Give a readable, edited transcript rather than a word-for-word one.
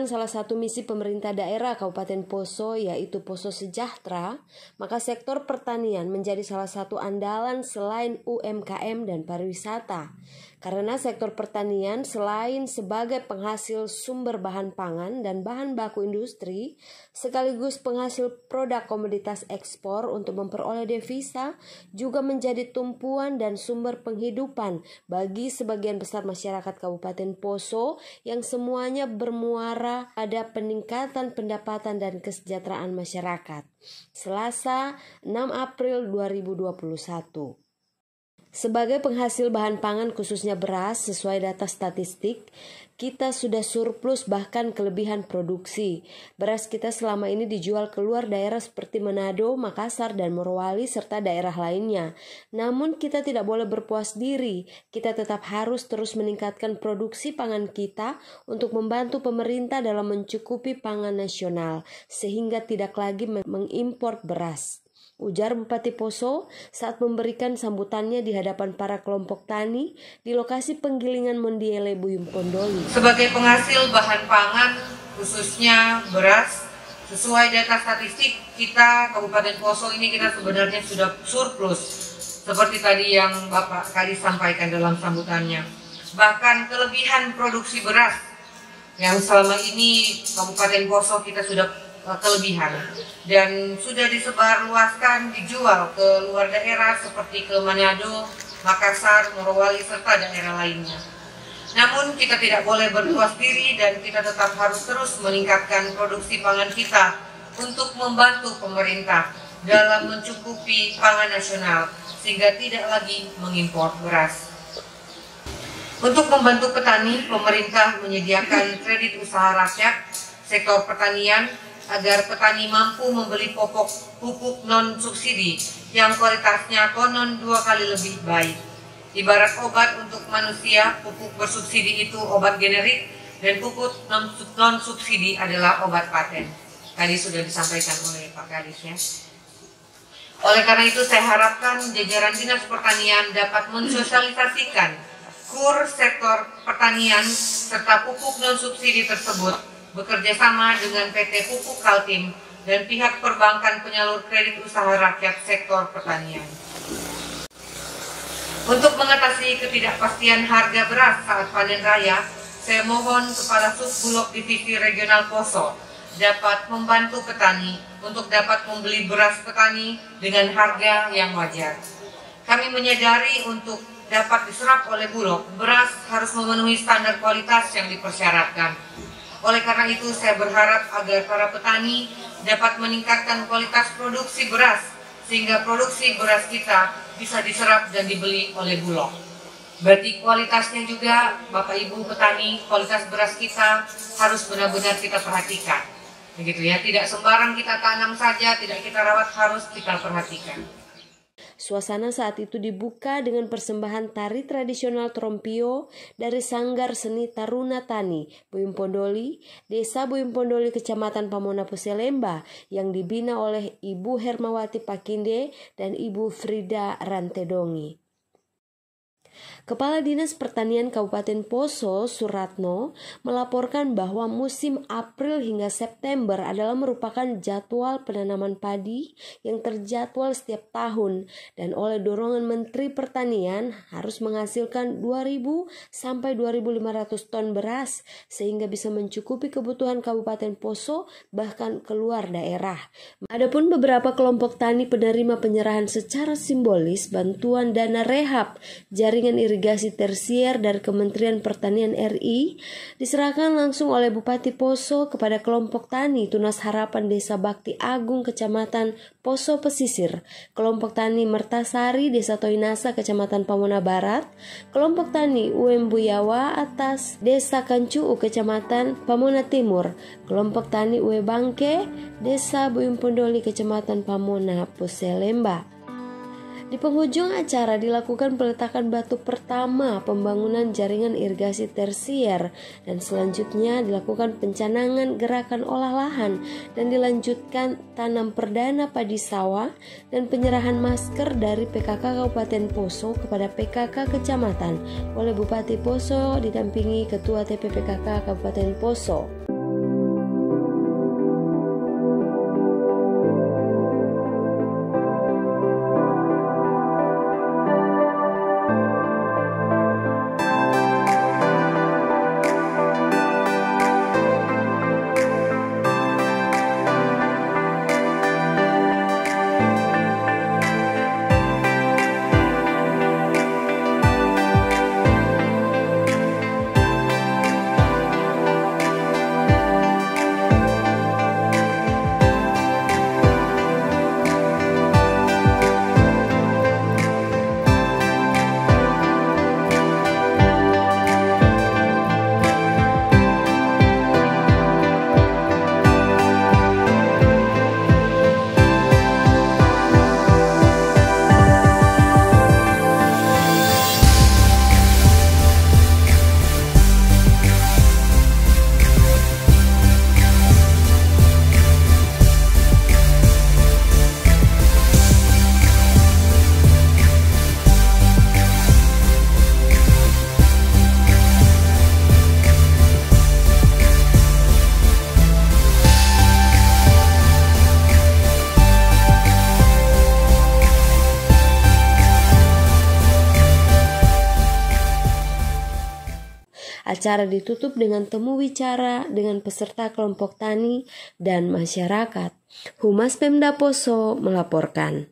salah satu misi pemerintah daerah Kabupaten Poso, yaitu Poso Sejahtera, maka sektor pertanian menjadi salah satu andalan selain UMKM dan pariwisata. Karena sektor pertanian selain sebagai penghasil sumber bahan pangan dan bahan baku industri, sekaligus penghasil produk komoditas ekspor untuk memperoleh devisa, juga menjadi tumpuan dan sumber penghidupan bagi sebagian besar masyarakat Kabupaten Poso yang semuanya bermuara pada peningkatan pendapatan dan kesejahteraan masyarakat. Selasa, 6 April 2021. Sebagai penghasil bahan pangan khususnya beras, sesuai data statistik, kita sudah surplus bahkan kelebihan produksi. Beras kita selama ini dijual keluar daerah seperti Manado, Makassar, dan Morowali serta daerah lainnya. Namun kita tidak boleh berpuas diri, kita tetap harus terus meningkatkan produksi pangan kita untuk membantu pemerintah dalam mencukupi pangan nasional, sehingga tidak lagi mengimpor beras, ujar Bupati Poso saat memberikan sambutannya di hadapan para kelompok tani di lokasi penggilingan Mondiele Buyung Pondoli. Sebagai penghasil bahan pangan khususnya beras, sesuai data statistik kita Kabupaten Poso ini kita sebenarnya sudah surplus seperti tadi yang Bapak Kadi sampaikan dalam sambutannya. Bahkan kelebihan produksi beras yang selama ini Kabupaten Poso kita sudah kelebihan dan sudah disebarluaskan dijual ke luar daerah seperti ke Manado, Makassar, Morowali serta daerah lainnya. Namun kita tidak boleh berpuas diri dan kita tetap harus terus meningkatkan produksi pangan kita untuk membantu pemerintah dalam mencukupi pangan nasional sehingga tidak lagi mengimpor beras. Untuk membantu petani, pemerintah menyediakan kredit usaha rakyat sektor pertanian agar petani mampu membeli pupuk non-subsidi yang kualitasnya konon 2 kali lebih baik. Ibarat obat untuk manusia, pupuk bersubsidi itu obat generik dan pupuk non-subsidi adalah obat paten. Tadi sudah disampaikan oleh Pak Kadis ya. Oleh karena itu saya harapkan jajaran Dinas Pertanian dapat mensosialisasikan KUR sektor pertanian serta pupuk non-subsidi tersebut bekerja sama dengan PT Pupuk Kaltim dan pihak perbankan penyalur kredit usaha rakyat sektor pertanian. Untuk mengatasi ketidakpastian harga beras saat panen raya, saya mohon kepada Subbulog Divisi Regional Poso dapat membantu petani untuk dapat membeli beras petani dengan harga yang wajar. Kami menyadari untuk dapat diserap oleh Bulog, beras harus memenuhi standar kualitas yang dipersyaratkan. Oleh karena itu saya berharap agar para petani dapat meningkatkan kualitas produksi beras sehingga produksi beras kita bisa diserap dan dibeli oleh Bulog. Berarti kualitasnya juga Bapak Ibu petani, kualitas beras kita harus benar-benar kita perhatikan. Begitu ya, tidak sembarang kita tanam saja, tidak kita rawat, harus kita perhatikan. Suasana saat itu dibuka dengan persembahan tari tradisional Trompio dari Sanggar Seni Taruna Tani Buyung Pondoli, Desa Buyung Pondoli, Kecamatan Pamona Puselemba yang dibina oleh Ibu Hermawati Pakinde dan Ibu Frida Rantedongi. Kepala Dinas Pertanian Kabupaten Poso, Suratno, melaporkan bahwa musim April hingga September adalah merupakan jadwal penanaman padi yang terjadwal setiap tahun dan oleh dorongan Menteri Pertanian harus menghasilkan 2.000 sampai 2.500 ton beras sehingga bisa mencukupi kebutuhan Kabupaten Poso bahkan keluar daerah. Adapun beberapa kelompok tani penerima penyerahan secara simbolis bantuan dana rehab jaringan irigasi tersier dari Kementerian Pertanian RI diserahkan langsung oleh Bupati Poso kepada kelompok tani Tunas Harapan Desa Bakti Agung Kecamatan Poso Pesisir, kelompok tani Mertasari Desa Toinasa Kecamatan Pamona Barat, kelompok tani Uembuyawa Atas Desa Kancuu Kecamatan Pamona Timur, kelompok tani Ue Bangke Desa Buyung Pondoli Kecamatan Pamona Puselemba. Di penghujung acara dilakukan peletakan batu pertama pembangunan jaringan irigasi tersier dan selanjutnya dilakukan pencanangan gerakan olah lahan dan dilanjutkan tanam perdana padi sawah dan penyerahan masker dari PKK Kabupaten Poso kepada PKK Kecamatan oleh Bupati Poso didampingi Ketua TPPKK Kabupaten Poso. Acara ditutup dengan temu bicara dengan peserta kelompok tani dan masyarakat. Humas Pemda Poso melaporkan.